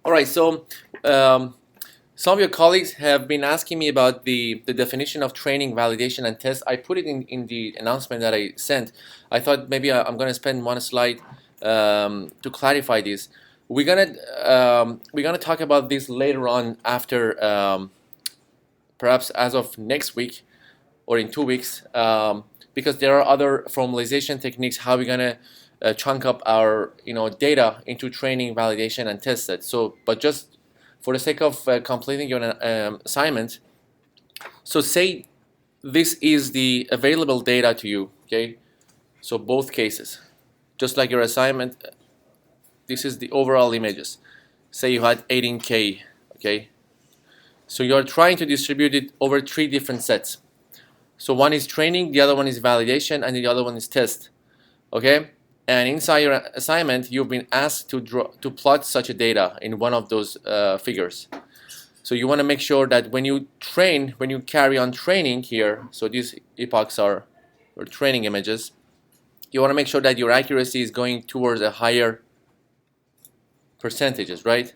All right, so some of your colleagues have been asking me about the definition of training, validation, and test. I put it in the announcement that I sent. I thought maybe I'm going to spend one slide to clarify this. We're gonna talk about this later on after perhaps as of next week or in 2 weeks, because there are other formalization techniques how we're gonna chunk up our data into training, validation, and test sets. So, but just for the sake of completing your assignment, so say this is the available data to you, okay? So both cases, just like your assignment, this is the overall images. Say you had 18K, okay? So you're trying to distribute it over 3 different sets. So one is training, the other one is validation, and the other one is test, okay? And inside your assignment, you've been asked to plot such a data in one of those figures. So you want to make sure that when you carry on training here, so these epochs are training images, you want to make sure that your accuracy is going towards a higher percentages, right?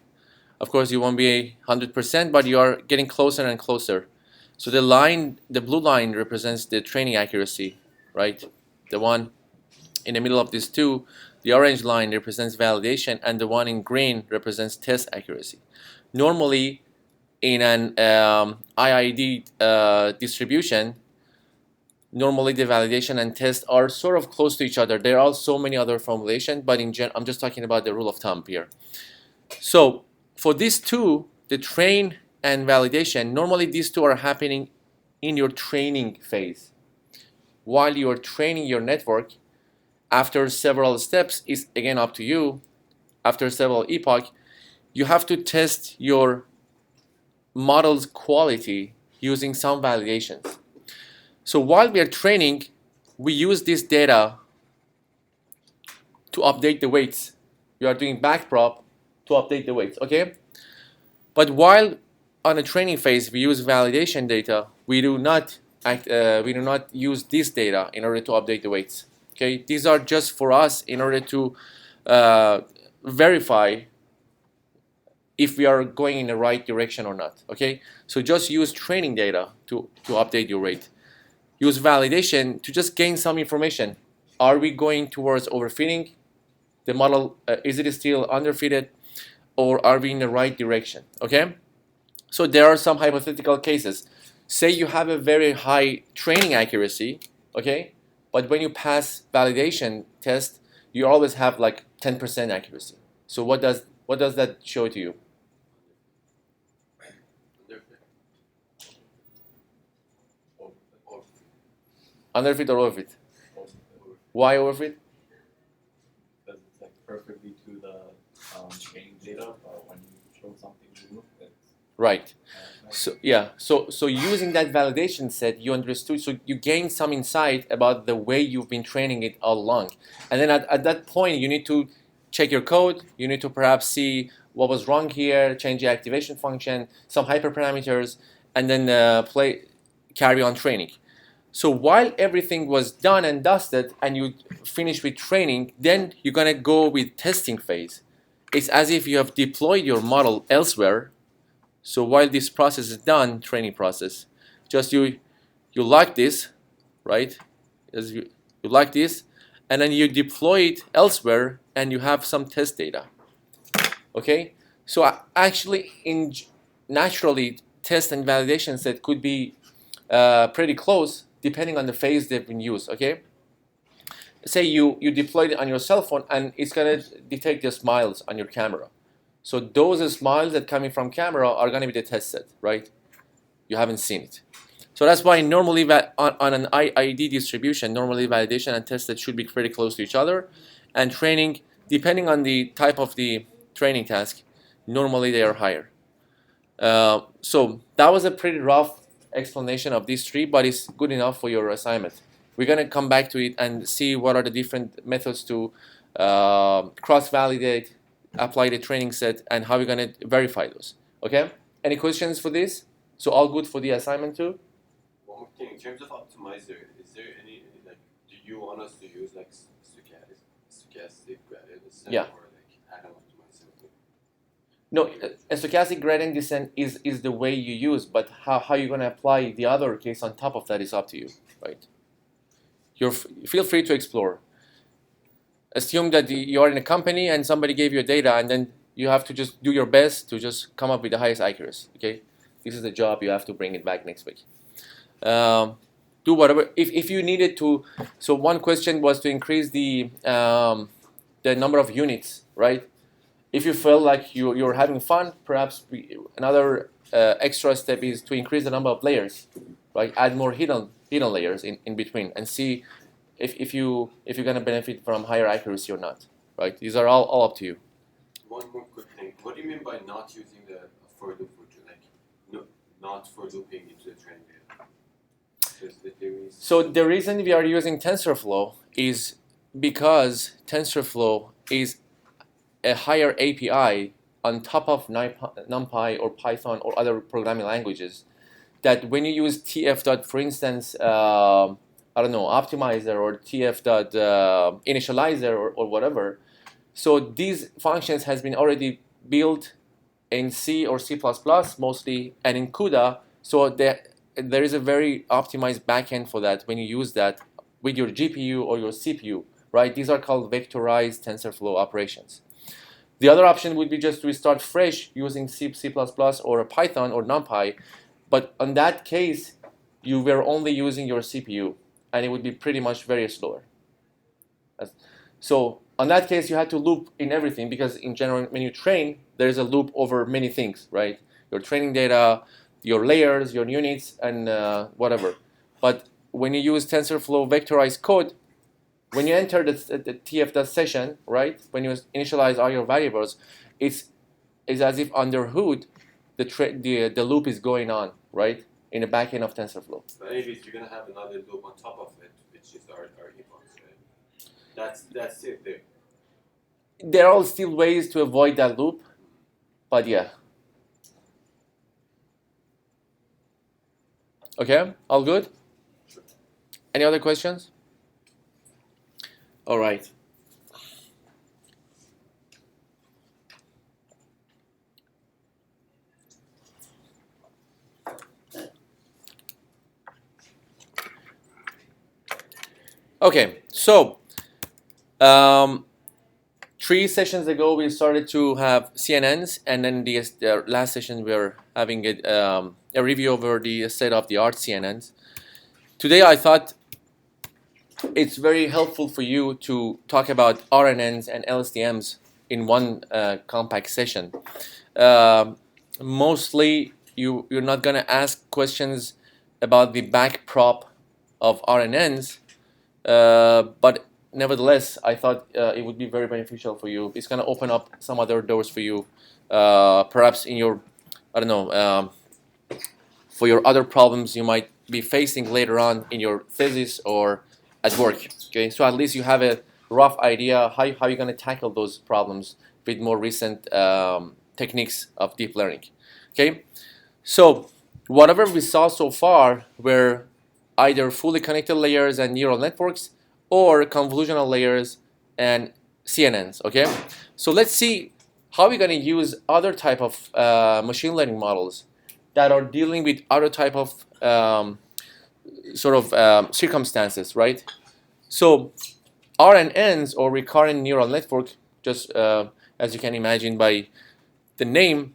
Of course, you won't be 100%, but you are getting closer and closer. So the blue line represents the training accuracy, right? The one in the middle of these two, the orange line represents validation, and the one in green represents test accuracy. Normally, in an IID distribution, normally the validation and test are sort of close to each other. There are so many other formulations, but I'm just talking about the rule of thumb here. So for these two, the train and validation, normally these two are happening in your training phase. While you are training your network, after several steps, is again up to you, after several epoch, you have to test your model's quality using some validations. So while we are training, we use this data to update the weights. We are doing backprop to update the weights, okay? But while on a training phase we use validation data, we do not use this data in order to update the weights. Okay, these are just for us in order to verify if we are going in the right direction or not. Okay, so just use training data to update your rate. Use validation to just gain some information. Are we going towards overfitting? The model, is it still underfitted? Or are we in the right direction? Okay, so there are some hypothetical cases. Say you have a very high training accuracy, okay, but when you pass validation test, you always have like 10% accuracy. So what does that show to you? Underfit or overfit? Why overfit? Because it's like perfectly to the training data, but when you show something new, it's right. So yeah, so using that validation set, you understood, so you gain some insight about the way you've been training it all along, and then at that point you need to check your code. You need to perhaps see what was wrong here, change the activation function, some hyperparameters, and then carry on training. So while everything was done and dusted and you finish with training, then you're gonna go with testing phase. It's as if you have deployed your model elsewhere. So while this process is done, training process, just you like this, right? As you like this, and then you deploy it elsewhere and you have some test data. Okay? So actually, naturally, test and validation set could be pretty close depending on the phase they've been used, okay? Say you deployed it on your cell phone and it's gonna detect the smiles on your camera. So those smiles that coming from camera are gonna be the test set, right? You haven't seen it. So that's why normally on an IID distribution, normally validation and test set should be pretty close to each other. And training, depending on the type of the training task, normally they are higher. So that was a pretty rough explanation of these three, but it's good enough for your assignment. We're going to come back to it and see what are the different methods to cross-validate, apply the training set, and how we're going to verify those. Okay? Any questions for this? So all good for the assignment too? One more thing, in terms of optimizer, is there any like, do you want us to use like stochastic gradient Yeah. or like atom optimizer? No, a stochastic gradient descent is the way you use, but how you're going to apply the other case on top of that is up to you, right? Feel free to explore. Assume that you are in a company and somebody gave you data, and then you have to just do your best to just come up with the highest accuracy. Okay, this is the job. You have to bring it back next week. Do whatever if you needed to. So one question was to increase the number of units, right? If you feel like you're having fun, perhaps another extra step is to increase the number of layers, right? Add more hidden layers in between and see if you're gonna benefit from higher accuracy or not, right? These are all up to you. One more quick thing. What do you mean by not using the for loop function? Like, no, not for looping into the training data. So the reason we are using TensorFlow is because TensorFlow is a higher API on top of NumPy or Python or other programming languages. That when you use tf. For instance, I don't know, optimizer or tf. Initializer or whatever. So these functions has been already built in C or C++ mostly and in CUDA. So there is a very optimized backend for that when you use that with your GPU or your CPU, right? These are called vectorized TensorFlow operations. The other option would be just to start fresh using C++ or Python or NumPy. But in that case, you were only using your CPU, and it would be pretty much very slower. So on that case, you had to loop in everything because in general, when you train, there's a loop over many things, right? Your training data, your layers, your units, and whatever. But when you use TensorFlow vectorized code, when you enter the TF session, right? When you initialize all your variables, it's as if under hood, the loop is going on, right? In the backend of TensorFlow. But anyways, you're gonna have another loop on top of it, which is our epochs, right? That's it there. There are still ways to avoid that loop, but yeah. Okay, all good? Sure. Any other questions? All right. Okay, so 3 sessions ago we started to have CNNs, and then the last session we are having a review over the state-of-the-art CNNs. Today I thought it's very helpful for you to talk about RNNs and LSTMs in one compact session. Mostly you're not going to ask questions about the backprop of RNNs, but nevertheless, I thought it would be very beneficial for you. It's going to open up some other doors for you, perhaps in your, I don't know, for your other problems you might be facing later on in your thesis or at work. Okay, so at least you have a rough idea how you're going to tackle those problems with more recent techniques of deep learning. Okay, so whatever we saw so far were either fully connected layers and neural networks or convolutional layers and CNNs. Okay, so let's see how we're going to use other type of machine learning models that are dealing with other type of circumstances, right? So RNNs, or recurrent neural network, just as you can imagine by the name,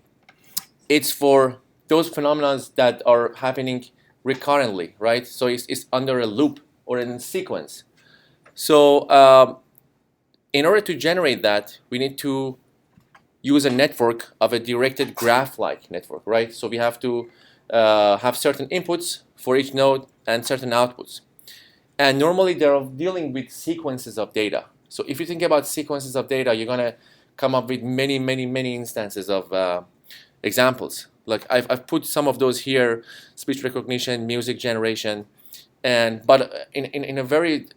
it's for those phenomena that are happening recurrently, right? So it's under a loop or in sequence. So in order to generate that, we need to use a network of a directed graph-like network, right? So we have to have certain inputs for each node and certain outputs. And normally they're dealing with sequences of data. So if you think about sequences of data, you're gonna come up with many instances of examples. Like I've put some of those here: speech recognition, music generation, but in a very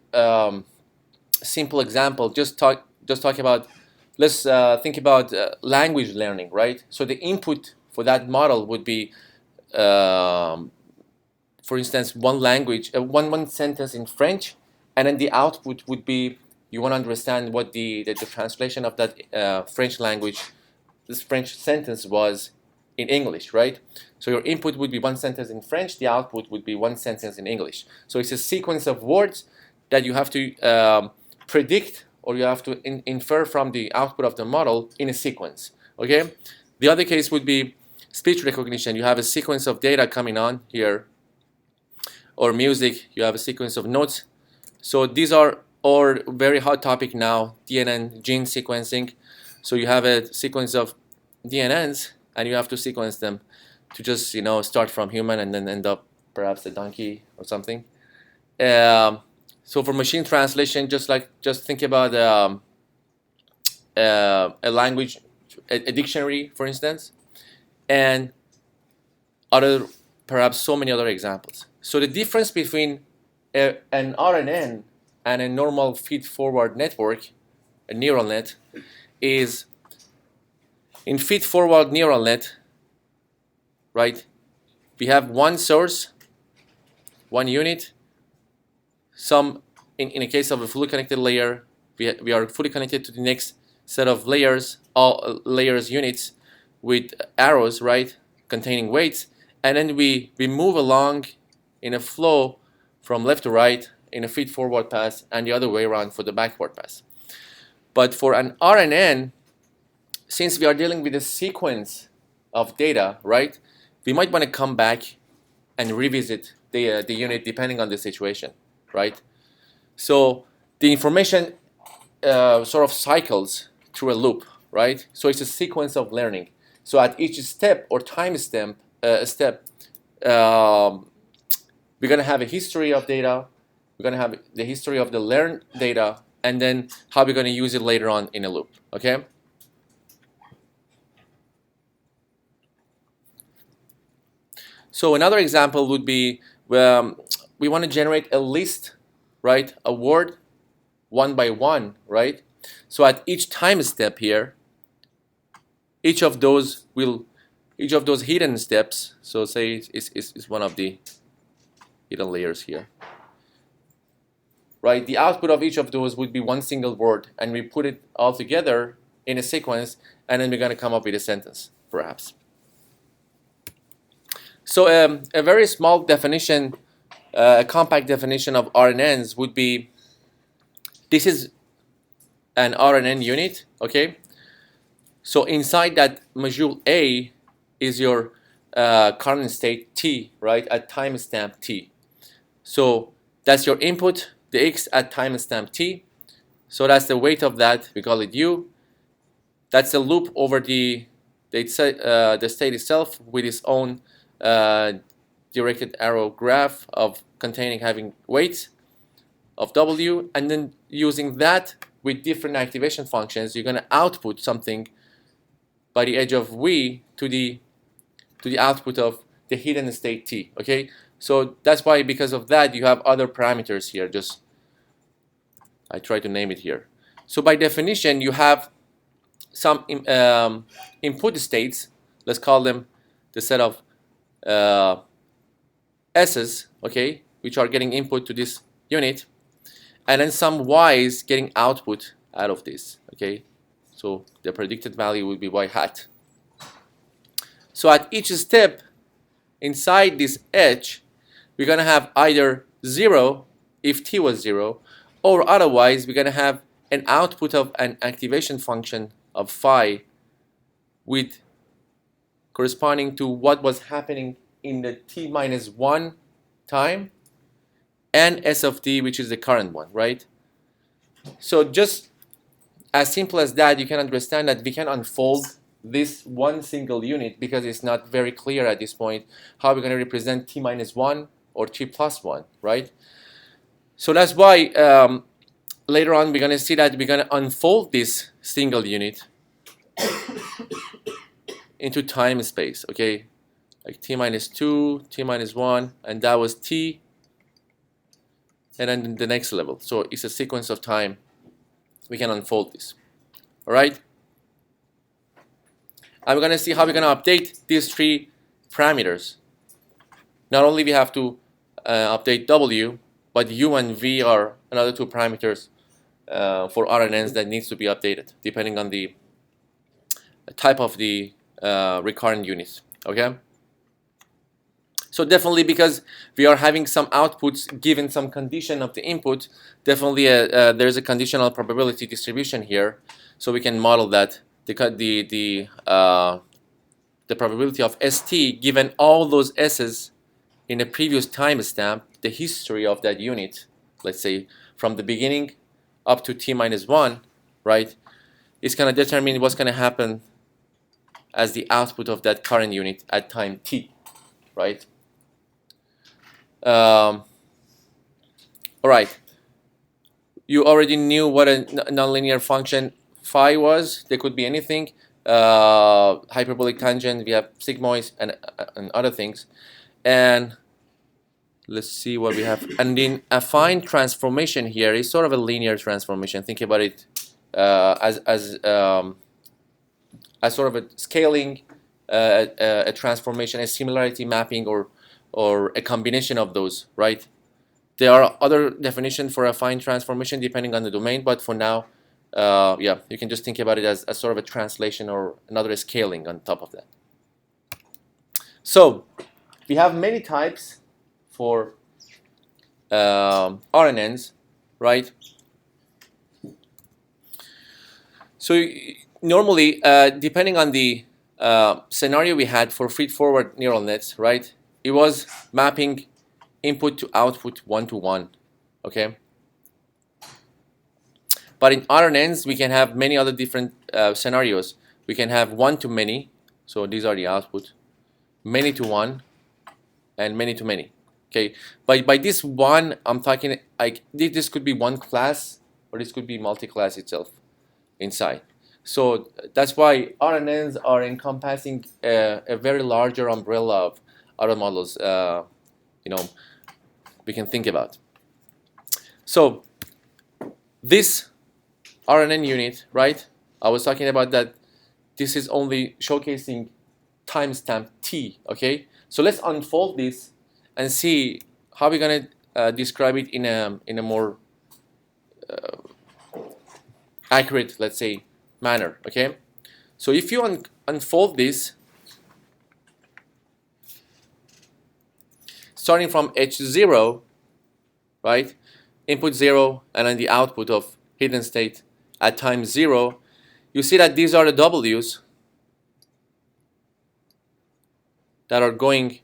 simple example, just talk about. Let's think about language learning, right? So the input for that model would be, for instance, one language, one sentence in French, and then the output would be you want to understand what the translation of that French language this French sentence was in English, right? So your input would be one sentence in French, the output would be one sentence in English. So it's a sequence of words that you have to predict, or you have to infer from the output of the model in a sequence, okay? The other case would be speech recognition. You have a sequence of data coming on here, or music, you have a sequence of notes. So these are all very hot topic now, DNN, gene sequencing. So you have a sequence of DNNs, and you have to sequence them to just, you know, start from human and then end up perhaps a donkey or something. So for machine translation, just think about a language, a dictionary, for instance, and other, perhaps so many other examples. So the difference between an RNN and a normal feed-forward network, a neural net, is in feed-forward neural net, right? We have one source, one unit. Some, in a case of a fully connected layer, we are fully connected to the next set of layers, all layers units with arrows, right, containing weights, and then we move along in a flow from left to right in a feed-forward pass, and the other way around for the backward pass. But for an RNN, since we are dealing with a sequence of data, right, we might want to come back and revisit the unit depending on the situation, right? So the information sort of cycles through a loop, right? So it's a sequence of learning. So at each step or time step, we're going to have a history of data, we're going to have the history of the learned data, and then how we're going to use it later on in a loop, okay? So another example would be we want to generate a list, right? A word one by one, right? So at each time step here, each of those hidden steps, so say it's one of the hidden layers here, right? The output of each of those would be one single word, and we put it all together in a sequence, and then we're going to come up with a sentence, perhaps. So a very small definition, a compact definition of RNNs would be, this is an RNN unit, okay? So inside that module A is your current state T, right, at timestamp T. So that's your input, the X at timestamp T. So that's the weight of that, we call it U. That's the loop over the state itself with its own directed arrow graph of having weights of W, and then using that with different activation functions, you're going to output something by the edge of V to the output of the hidden state T, okay? So that's why, because of that, you have other parameters here. Just, I try to name it here. So by definition, you have some input states, let's call them the set of S's, okay, which are getting input to this unit, and then some Y's getting output out of this, okay? So the predicted value will be Y hat. So at each step inside this edge, we're going to have either 0 if T was 0, or otherwise we're going to have an output of an activation function of phi with corresponding to what was happening in the T minus 1 time, and S of t, which is the current one, right? So just as simple as that, you can understand that we can unfold this one single unit, because it's not very clear at this point how we're going to represent T minus 1 or T plus 1, right? So that's why later on we're going to see that we're going to unfold this single unit into time and space, okay? Like T minus 2, T minus 1, and that was T, and then the next level. So it's a sequence of time. We can unfold this, all right? And we're going to see how we're going to update these three parameters. Not only we have to update W, but U and V are another two parameters for RNNs that needs to be updated depending on the type of the recurrent unit. Okay. So definitely, because we are having some outputs given some condition of the input, definitely there's a conditional probability distribution here, so we can model that the probability of ST given all those S's in a previous timestamp, the history of that unit, let's say from the beginning up to t-1, right, is going to determine what's going to happen as the output of that current unit at time t, right? All right. You already knew what a nonlinear function phi was. There could be anything. Hyperbolic tangent. We have sigmoids and other things. And let's see what we have. And then affine transformation here is sort of a linear transformation. Think about it as sort of a scaling, a transformation, a similarity mapping, or a combination of those, right? There are other definitions for affine transformation depending on the domain, but for now, yeah, you can just think about it as sort of a translation or another scaling on top of that. So we have many types for RNNs, right? So normally, depending on the scenario we had for feed-forward neural nets, right, it was mapping input to output 1-to-1, okay? But in RNNs, we can have many other different scenarios. We can have one-to-many, so these are the output, many-to-one, and many-to-many, okay? By this one, I'm talking like this could be one class, or this could be multi-class itself inside. So that's why RNNs are encompassing a very larger umbrella of other models, you know, we can think about. So this RNN unit, right? I was talking about that. This is only showcasing timestamp t. Okay. So let's unfold this and see how we're gonna describe it in a more accurate, let's say, manner. Okay. So if you unfold this, starting from H0, right? Input 0 and then the output of hidden state at time 0, you see that these are the W's that are going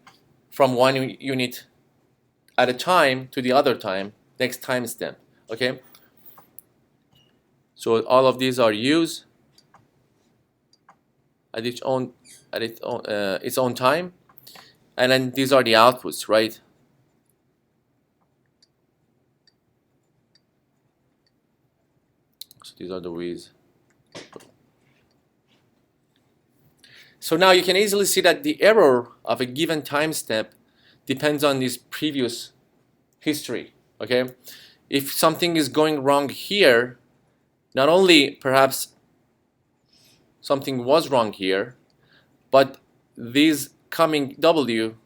from one unit at a time to the other time, next timestamp, okay? So all of these are U's at its own time, and then these are the outputs, right? So these are the V's. So now you can easily see that the error of a given time step depends on this previous history, okay? If something is going wrong here, not only perhaps something was wrong here, but this coming W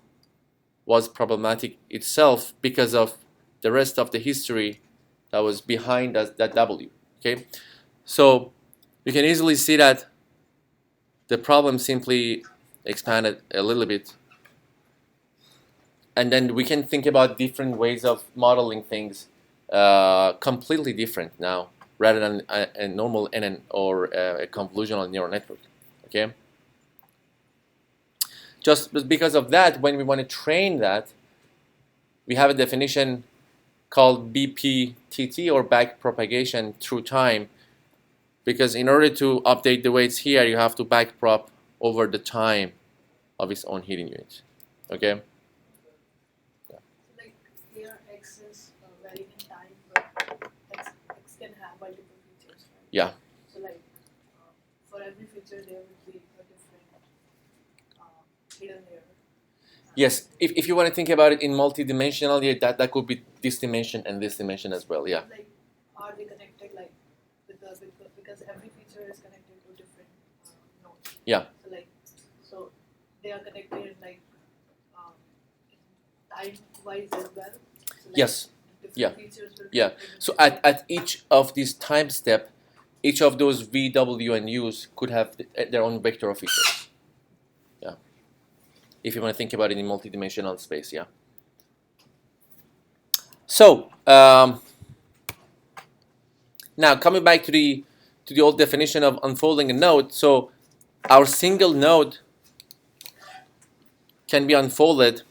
was problematic itself because of the rest of the history that was behind that W, okay? So you can easily see that the problem simply expanded a little bit. And then we can think about different ways of modeling things completely different now, rather than a normal NN or a convolutional neural network, okay? Just because of that, when we want to train that, we have a definition called BPTT, or back propagation through time, because in order to update the weights here, you have to back prop over the time of its own hidden unit, okay? So like here x is varying in time, but x can have multiple features, right? Yeah. So like for every feature there would be a different hidden layer. Yes, if you want to think about it in multi-dimensional, yeah, that could be this dimension and this dimension as well, yeah. Like, are they connected like because every feature is connected to different nodes? Yeah. So like, so they are connected like time-wise as well. So like Yes. different Yeah. features will be Yeah. connected So differently. at each of these time step, each of those v, w, and u's could have their own vector of features. Yeah. If you want to think about it in multidimensional space, yeah. So now coming back to the old definition of unfolding a node. So our single node can be unfolded.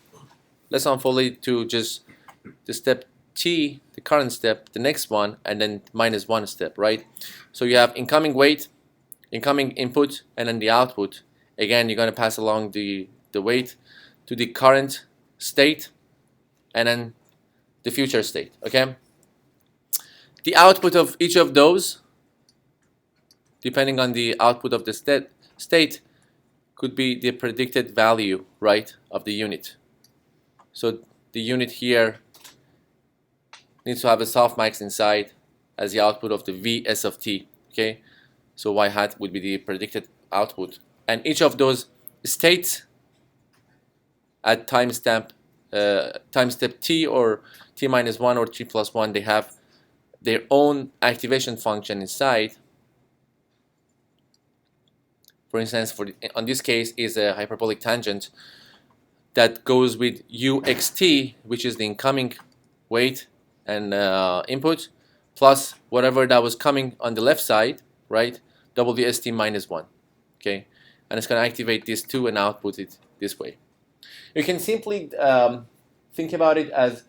Let's unfold it to just the step t, the current step, the next one, and then minus one step, right? So you have incoming weight, incoming input, and then the output. Again, you're going to pass along the weight to the current state and then the future state, okay? The output of each of those, depending on the output of the state, could be the predicted value, right, of the unit. So the unit here needs to have a softmax inside as the output of the Vs of t, okay? So y hat would be the predicted output. And each of those states at time step t or t minus 1 or t plus 1, they have their own activation function inside. For instance, on this case is a hyperbolic tangent that goes with uxt, which is the incoming weight and input, plus whatever that was coming on the left side, right? Wst minus 1, okay? And it's going to activate these two and output it this way. You can simply think about it as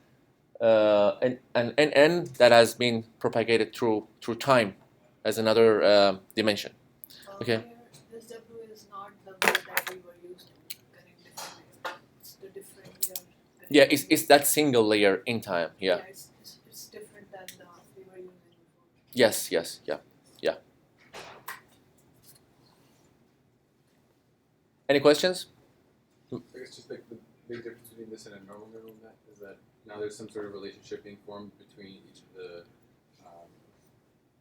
an NN that has been propagated through time as another dimension. Okay. This W is not the way that we were used to connect different layers. It's the different layer. Yeah, it's that single layer in time. Yeah. It's different than the we were using before. Yes. Yeah. Any questions? I guess just like the big difference between this and a normal neural net is that now there's some sort of relationship being formed between each of the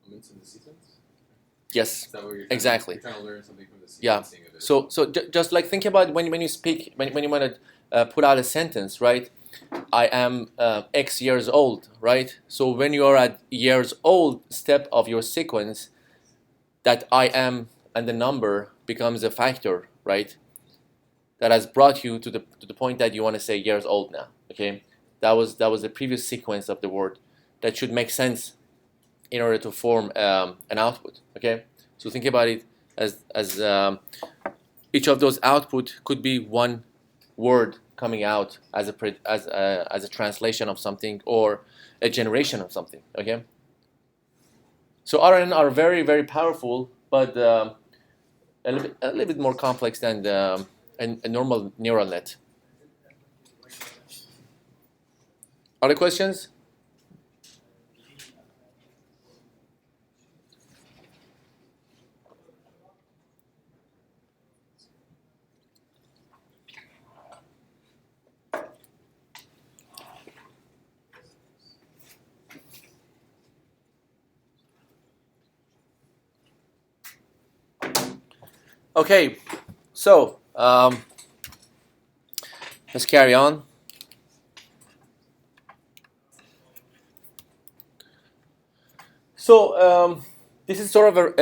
elements in the sequence. Yes. Is that what you're Exactly. You're trying to learn something from the sequencing Yeah. of it. So just like think about when you speak, when you want to put out a sentence, right? I am X years old, right? So when you are at years old step of your sequence, that I am and the number becomes a factor, right? That has brought you to the point that you want to say years old now. Okay, that was the previous sequence of the word that should make sense in order to form an output. Okay, so think about it as each of those output could be one word coming out as a translation of something or a generation of something. Okay, so RNN are very, very powerful, but a little bit more complex than a normal neural net. Other questions? Okay, so let's carry on. So this is sort of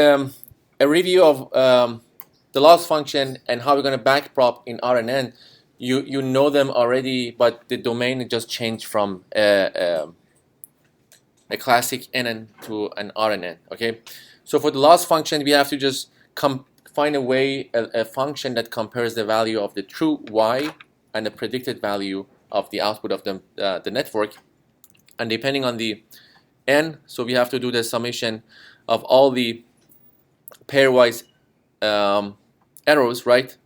a review of the loss function and how we're going to backprop in RNN. You know them already, but the domain just changed from a classic NN to an RNN. Okay, so for the loss function, we have to just find a way, a function that compares the value of the true y and the predicted value of the output of the network, and depending on the n, so we have to do the summation of all the pairwise arrows, right?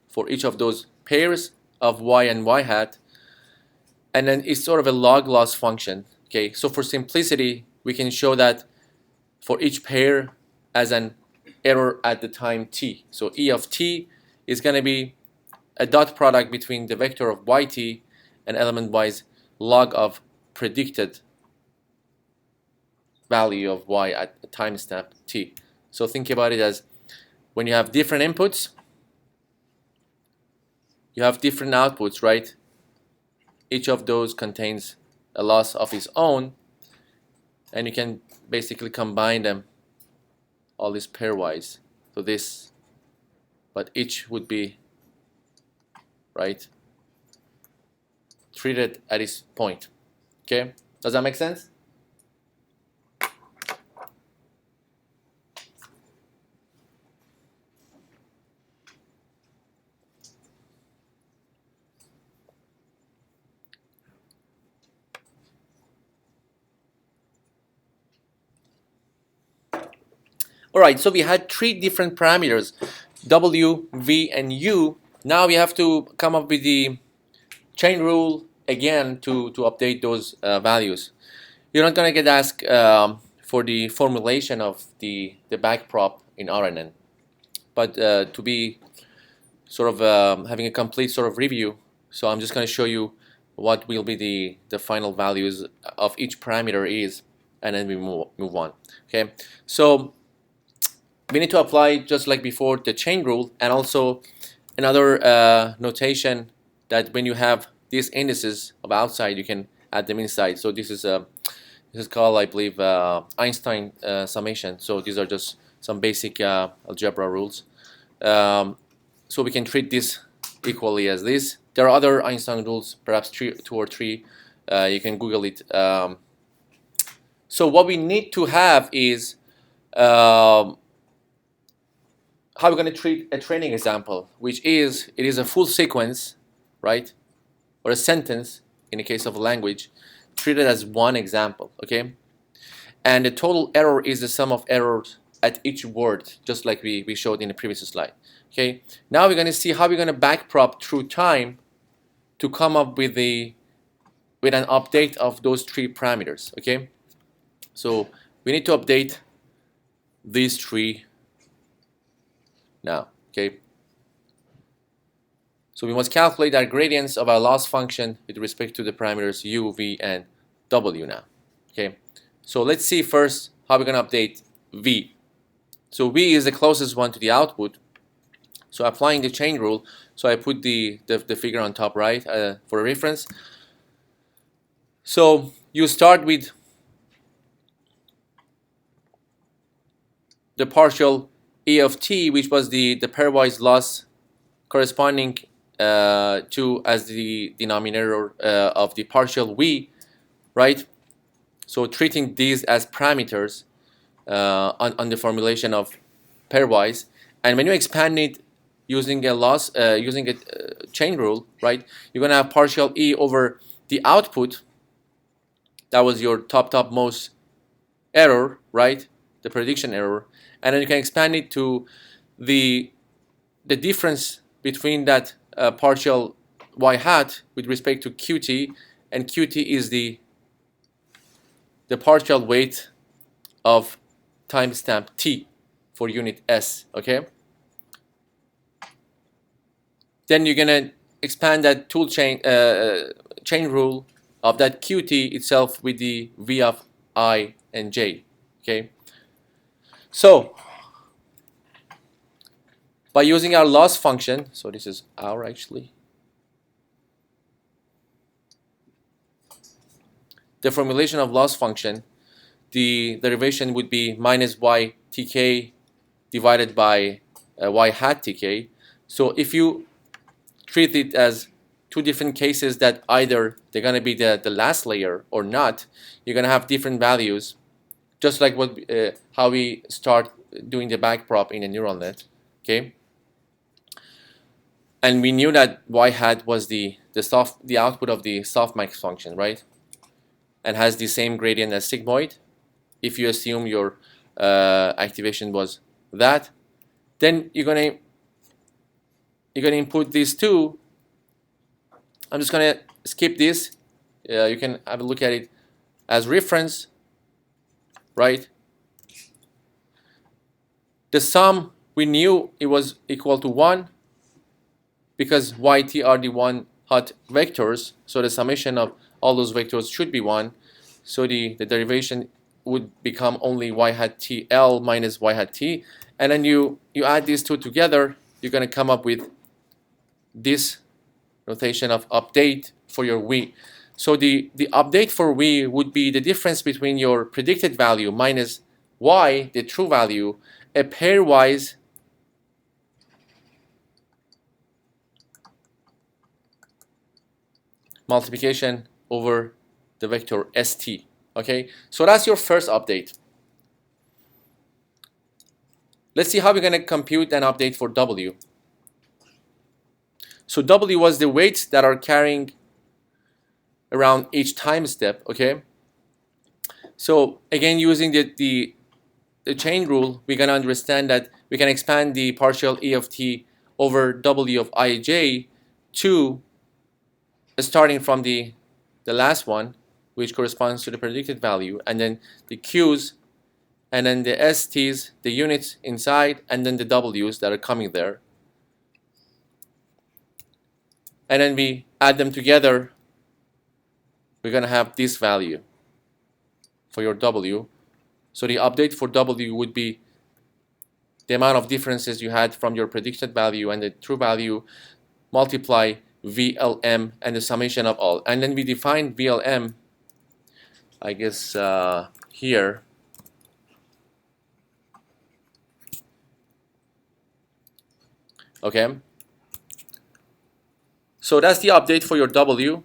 For each of those pairs of y and y hat, and then it's sort of a log loss function. Okay, so for simplicity, we can show that for each pair as an error at the time t. So E of t is going to be a dot product between the vector of yt and element-wise log of predicted value of y at a time step t. So think about it as when you have different inputs, you have different outputs, right? Each of those contains a loss of its own, and you can basically combine them all this pairwise to this, but each would be, right, treated at its point. Okay, does that make sense? All right, so we had three different parameters, W, V, and U. Now we have to come up with the chain rule again to update those values. You're not going to get asked for the formulation of the backprop in RNN, but to be sort of having a complete sort of review, so I'm just going to show you what will be the final values of each parameter is, and then we move on. Okay, so we need to apply, just like before, the chain rule, and also another notation that when you have these indices of outside, you can add them inside. So this is called, I believe, Einstein Summation. So these are just some basic algebra rules. So we can treat this equally as this. There are other Einstein rules, perhaps two or three. You can Google it. So what we need to have is how we're going to treat a training example, which is, it is a full sequence, right, or a sentence in the case of a language, treated as one example, okay? And the total error is the sum of errors at each word, just like we showed in the previous slide, okay? Now we're going to see how we're going to backprop through time to come up with an update of those three parameters, okay? So we need to update these three now, okay? So we must calculate our gradients of our loss function with respect to the parameters u, v, and w now, okay? So let's see first how we're going to update v. So v is the closest one to the output. So applying the chain rule, so I put the figure on top right for a reference. So you start with the partial E of t, which was the pairwise loss corresponding to as the denominator of the partial v, right? So treating these as parameters on the formulation of pairwise, and when you expand it using a chain rule, right, you're gonna have partial E over the output. That was your topmost error, right? The prediction error. And then you can expand it to the difference between that partial y hat with respect to qt, and qt is the partial weight of timestamp t for unit s, okay? Then you're gonna expand that tool chain rule of that qt itself with the v of I and j, okay? So by using our loss function, so this is our actually, the formulation of loss function, the derivation would be minus y tk divided by y hat tk. So if you treat it as two different cases that either they're going to be the last layer or not, you're going to have different values, just like what how we start doing the backprop in a neural net, okay? And we knew that y hat was the output of the softmax function, right? And has the same gradient as sigmoid. If you assume your activation was that, then you're gonna input these two. I'm just gonna skip this. You can have a look at it as reference, right? The sum, we knew it was equal to 1 because yt are the one hot vectors, so the summation of all those vectors should be 1. So the derivation would become only y hat t l minus y hat t, and then you add these two together, you're going to come up with this notation of update for your v. So the update for v would be the difference between your predicted value minus y, the true value, a pairwise multiplication over the vector st. Okay, so that's your first update. Let's see how we're going to compute an update for W. So W was the weights that are carrying around each time step. Okay, so again, using the chain rule, we're going to understand that we can expand the partial E of t over W of ij to starting from the last one, which corresponds to the predicted value, and then the q's, and then the st's, the units inside, and then the w's that are coming there. And then we add them together. We're going to have this value for your w. So the update for w would be the amount of differences you had from your predicted value and the true value multiply VLM and the summation of all. And then we define VLM, I guess, here. Okay. So that's the update for your W.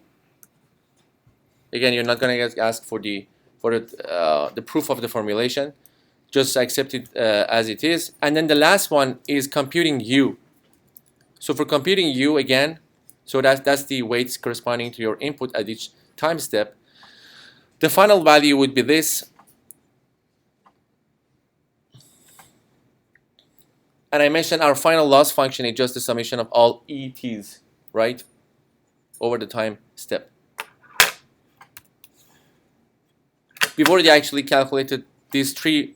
Again, you're not going to get asked for the proof of the formulation. Just accept it as it is. And then the last one is computing U. So for computing U again, so that's the weights corresponding to your input at each time step. The final value would be this. And I mentioned our final loss function is just the summation of all ETs, right, over the time step. We've already actually calculated these three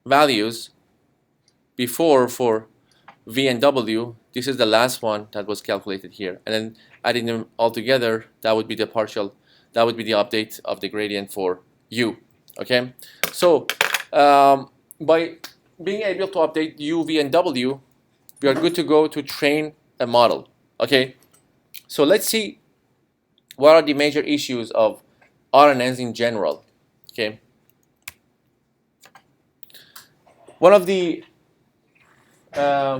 values before for V and W. This is the last one that was calculated here. And then adding them all together, that would be the update of the gradient for U. Okay? So by being able to update U, V, and W, we are good to go to train a model. Okay? So let's see what are the major issues of RNNs in general. Okay? One of the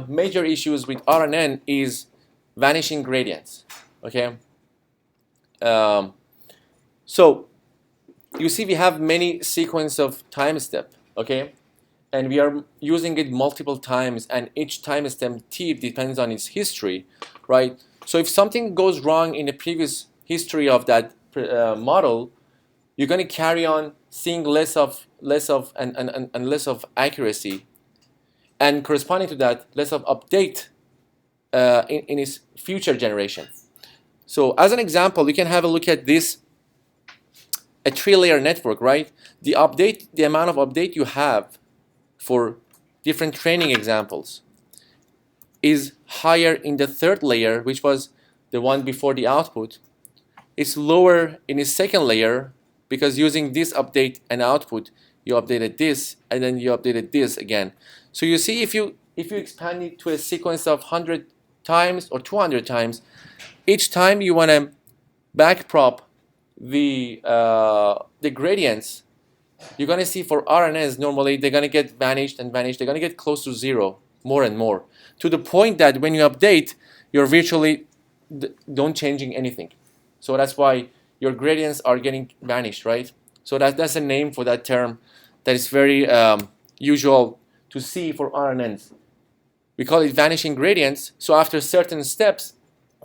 major issues with RNN is vanishing gradients. Okay? So you see we have many sequence of time step. Okay? And we are using it multiple times, and each time step t depends on its history, right? So if something goes wrong in the previous history of that model, you're going to carry on seeing less of accuracy, and corresponding to that, less of update in its future generation. So as an example, you can have a look at this, a 3-layer network, right? The amount of update you have for different training examples is higher in the 3rd layer, which was the one before the output. It's lower in the 2nd layer, because using this update and output, you updated this, and then you updated this again. So you see, if you expand it to a sequence of 100 times or 200 times, each time you want to backprop the gradients, you're going to see for RNNs, normally they're going to get vanished and vanished. They're going to get close to 0 more and more, to the point that when you update, you're virtually don't changing anything. So that's why your gradients are getting vanished, right? So that's a name for that term that is very usual to see for RNNs. We call it vanishing gradients. So after certain steps,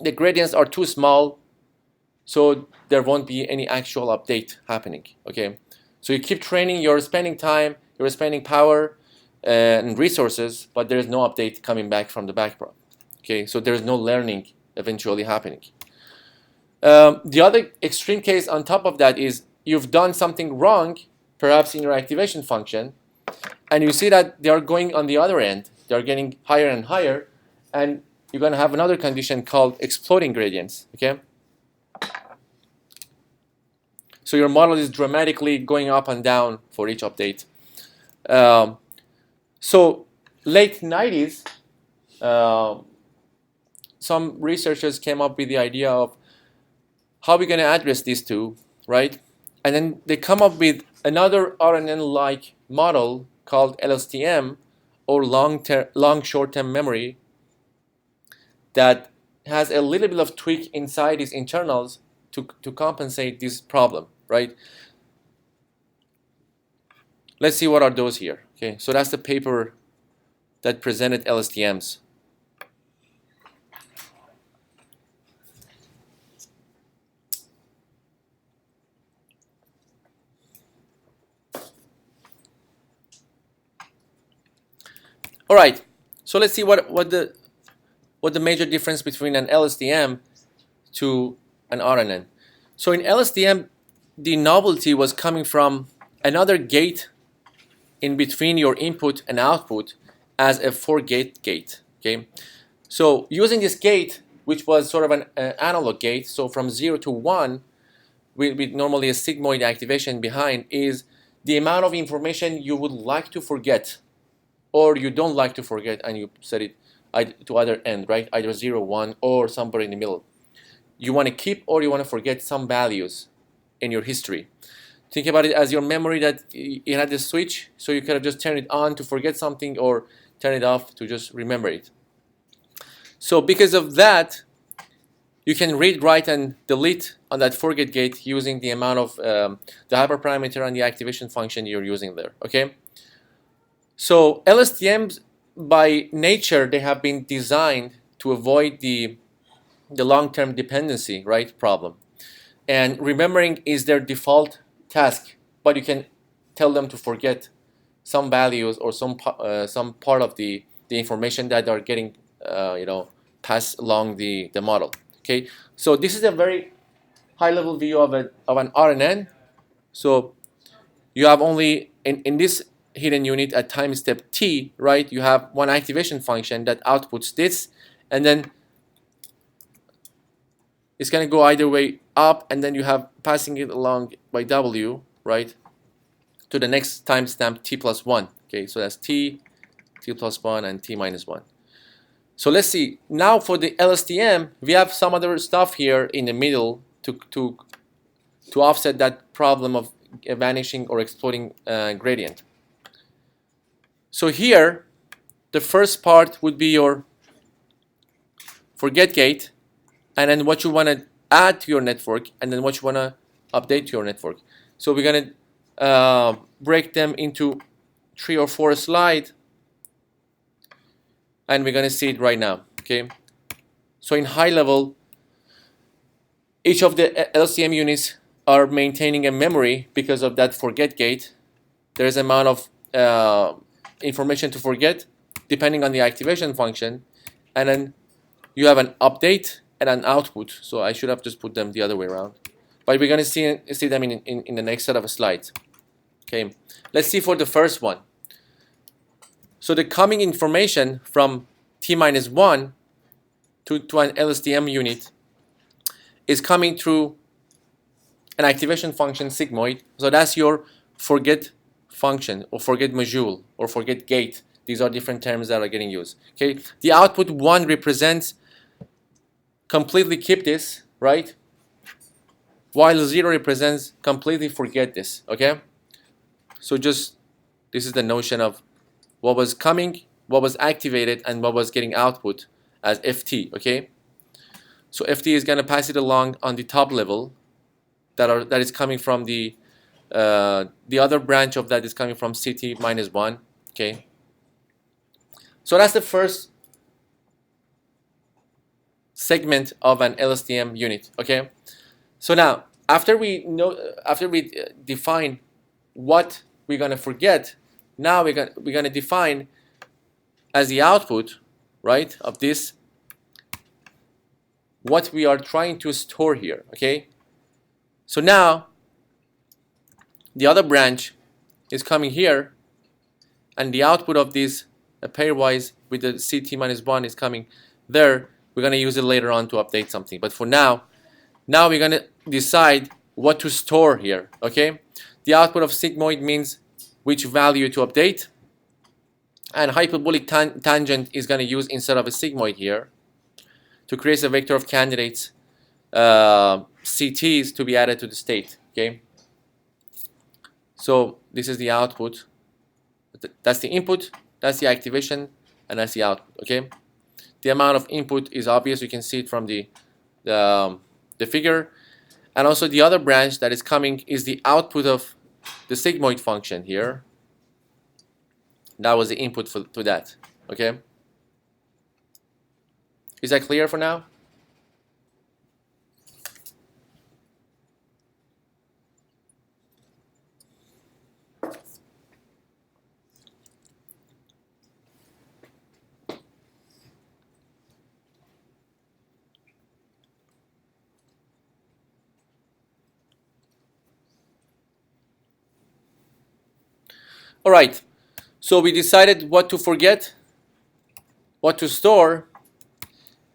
the gradients are too small, so there won't be any actual update happening. Okay, so you keep training, you're spending time, you're spending power and resources, but there is no update coming back from the backprop. Okay, so there is no learning eventually happening. The other extreme case on top of that is you've done something wrong, perhaps in your activation function, and you see that they are going on the other end. They are getting higher and higher, and you're going to have another condition called exploding gradients. Okay, so your model is dramatically going up and down for each update. So late 90s, some researchers came up with the idea of how we're going to address these two, right? And then they come up with another RNN-like model called LSTM, or long short-term memory that has a little bit of tweak inside its internals to compensate this problem, right? Let's see what are those here. Okay, so that's the paper that presented LSTMs. All right, so let's see what the major difference between an LSTM to an RNN. So in LSTM, the novelty was coming from another gate in between your input and output as a for-gate gate. Okay, so using this gate, which was sort of an analog gate, so from 0 to 1, with normally a sigmoid activation behind, is the amount of information you would like to forget, or you don't like to forget, and you set it to either end, right? Either 0, 1, or somewhere in the middle. You want to keep or you want to forget some values in your history. Think about it as your memory that you had this switch, so you could have just turned it on to forget something or turn it off to just remember it. So because of that, you can read, write, and delete on that forget gate using the amount of the hyperparameter and the activation function you're using there, okay? So LSTMs, by nature, they have been designed to avoid the long-term dependency, right, problem. And remembering is their default task, but you can tell them to forget some values or some part of the information that are getting passed along the model. Okay, so this is a very high-level view of an RNN. So you have only in this hidden unit at time step t, right? You have one activation function that outputs this, and then it's going to go either way up, and then you have passing it along by w, right, to the next timestamp t plus 1. Okay, so that's t plus 1, and t minus 1. So let's see. Now for the LSTM, we have some other stuff here in the middle to offset that problem of a vanishing or exploding gradient. So here, the first part would be your forget gate, and then what you want to add to your network, and then what you want to update to your network. So we're going to break them into 3 or 4 slides, and we're going to see it right now. Okay. So in high level, each of the LSTM units are maintaining a memory because of that forget gate. There's an amount of information to forget depending on the activation function, and then you have an update and an output. So I should have just put them the other way around, but we're going to see them in the next set of slides. Okay, let's see for the first one. So the coming information from t minus 1 to an LSTM unit is coming through an activation function sigmoid. So that's your forget function, or forget module, or forget gate. These are different terms that are getting used. Okay, the output 1 represents completely keep this, right? While 0 represents completely forget this. Okay, so just this is the notion of what was coming, what was activated, and what was getting output as FT. Okay, so FT is going to pass it along on the top level. That is coming from the other branch of that is coming from CT minus 1. Okay, so that's the first segment of an LSTM unit. Okay, so now after we define what we're going to forget, now we're going to define as the output, right, of this what we are trying to store here. Okay, so now the other branch is coming here, and the output of this pairwise with the CT minus 1 is coming there. We're going to use it later on to update something, but for now we're going to decide what to store here. Okay, the output of sigmoid means which value to update, and hyperbolic tangent is going to use instead of a sigmoid here to create a vector of candidates CTs to be added to the state. Okay, so this is the output, that's the input, That's the activation, and that's the output. Okay. The amount of input is obvious. You can see it from the figure. And also the other branch that is coming is the output of the sigmoid function here. That was the input to that. Okay. Is that clear for now? All right. So we decided what to forget, what to store,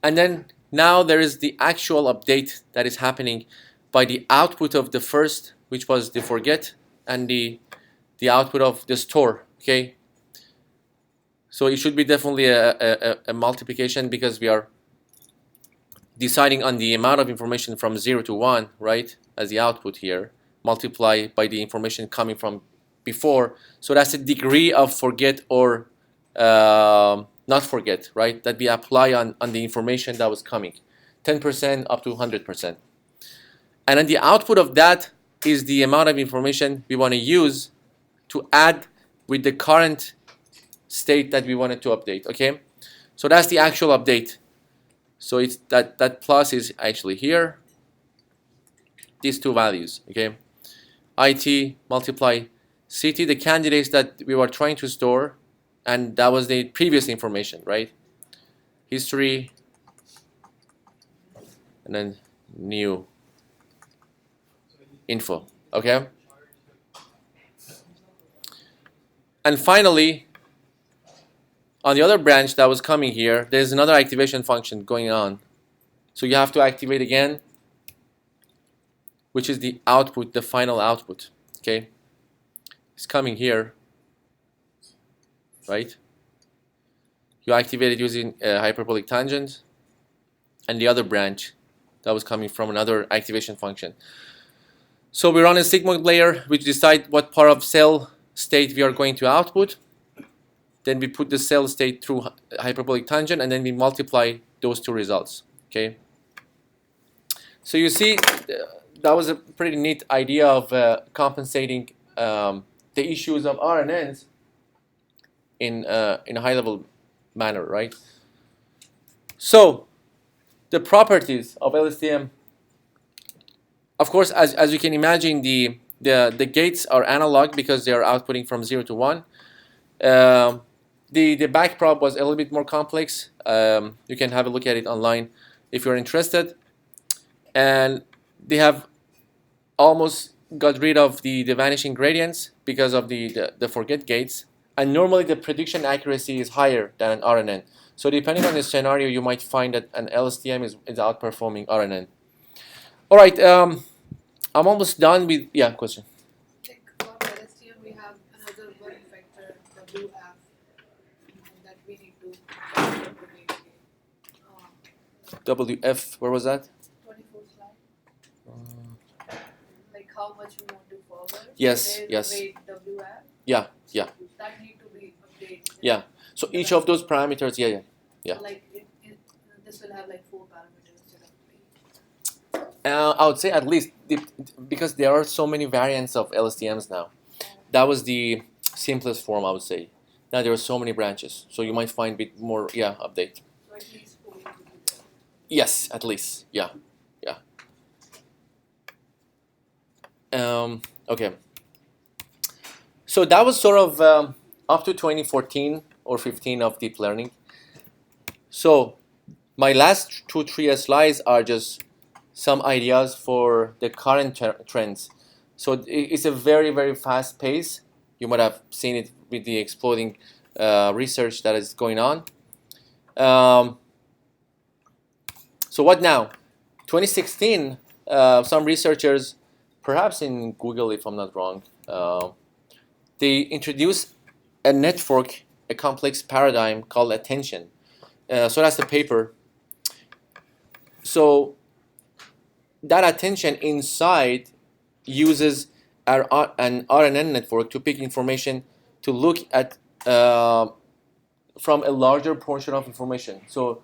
and then now there is the actual update that is happening by the output of the first, which was the forget, and the output of the store. Okay. So it should be definitely a multiplication because we are deciding on the amount of information from 0 to 1, right, as the output here, multiply by the information coming from before. So that's the degree of forget or not forget, right, that we apply on the information that was coming, 10% up to 100%. And then the output of that is the amount of information we want to use to add with the current state that we wanted to update. Okay, so that's the actual update. So it's that plus is actually here, these two values. Okay, IT multiply CT, the candidates that we were trying to store, and that was the previous information, right? History, and then new info. Okay, and finally, on the other branch that was coming here, there's another activation function going on. So you have to activate again, which is the output, the final output. Okay, it's coming here, right? You activate it using a hyperbolic tangent, and the other branch that was coming from another activation function. So we run a sigmoid layer, which decide what part of cell state we are going to output. Then we put the cell state through hyperbolic tangent, and then we multiply those two results. Okay. So you see, that was a pretty neat idea of compensating the issues of RNNs in a high-level manner, right? So the properties of LSTM, of course, as you can imagine, the gates are analog because they are outputting from 0 to 1. The backprop was a little bit more complex. You can have a look at it online if you're interested. And they have almost got rid of the vanishing gradients because of the forget gates. And normally the prediction accuracy is higher than an RNN. So depending on the scenario, you might find that an LSTM is outperforming RNN. All right, I'm almost done with, yeah, question. Like for LSTM, we have another one vector, WF, that we need to WF, where was that? 24 slide. Like how much we want to forward. Yes, There's yes. a weight WF. Yeah, yeah. That need to be updated. Yeah. So each of those parameters, yeah. So like this will have like 4 parameters instead of 3. I would say at least, because there are so many variants of LSTMs now. That was the simplest form, I would say. Now there are so many branches, so you might find a bit more, update. So at least 4 will be there. Yes, at least, yeah. Okay. So that was sort of up to 2014 or 15 of deep learning. So my last 2-3 slides are just some ideas for the current trends. So it's a very, very fast pace. You might have seen it with the exploding research that is going on. So what now? 2016, some researchers, perhaps in Google if I'm not wrong, they introduced a network, a complex paradigm called attention. So that's the paper. So that attention inside uses an RNN network to pick information to look at from a larger portion of information. So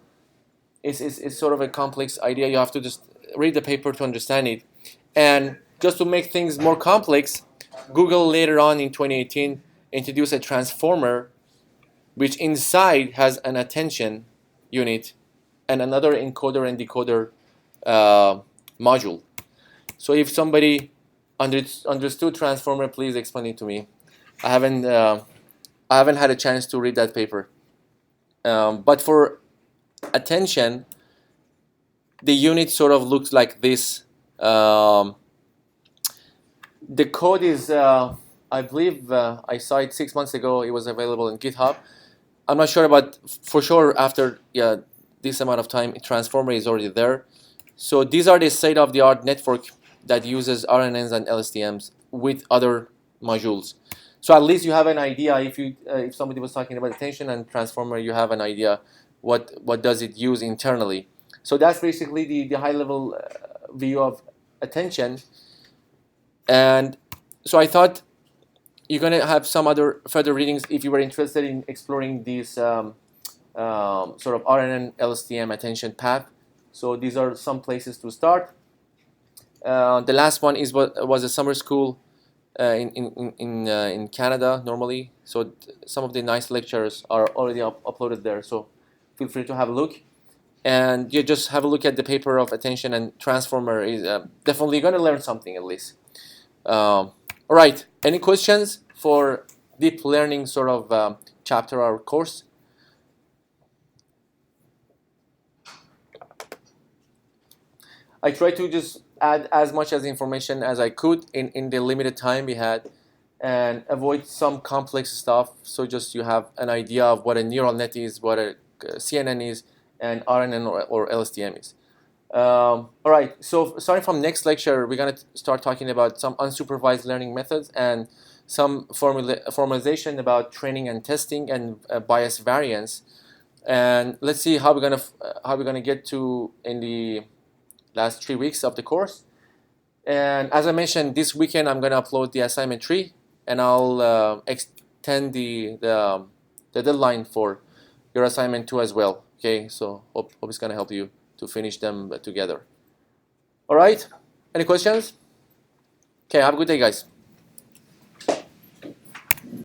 it's sort of a complex idea. You have to just read the paper to understand it. And just to make things more complex, Google later on in 2018 introduced a transformer which inside has an attention unit and another encoder and decoder module. So if somebody understood transformer, please explain it to me. I haven't had a chance to read that paper. But for attention, the unit sort of looks like this. The code is, I believe, I saw it 6 months ago. It was available in GitHub. I'm not sure, but for sure after this amount of time, transformer is already there. So these are the state-of-the-art network that uses RNNs and LSTMs with other modules. So at least you have an idea. If somebody was talking about attention and transformer, you have an idea what does it use internally. So that's basically the high-level view of attention. And so I thought you're going to have some other further readings if you were interested in exploring these sort of RNN LSTM attention path. So these are some places to start. The last one was a summer school in Canada normally. So some of the nice lectures are already uploaded there. So feel free to have a look. And you just have a look at the paper of attention and transformer. Is definitely going to learn something at least. All right. Any questions for deep learning sort of chapter or course? I tried to just add as much as information as I could in the limited time we had and avoid some complex stuff. So just you have an idea of what a neural net is, what a CNN is, and RNN or LSTM is. All right, so starting from next lecture, we're going to start talking about some unsupervised learning methods and some formalization about training and testing and bias variance. And let's see how we're gonna get to in the last 3 weeks of the course. And as I mentioned, this weekend I'm going to upload the assignment 3, and I'll extend the deadline for your assignment 2 as well. Okay, so hope it's going to help you to finish them together. All right, any questions? Okay, have a good day, guys.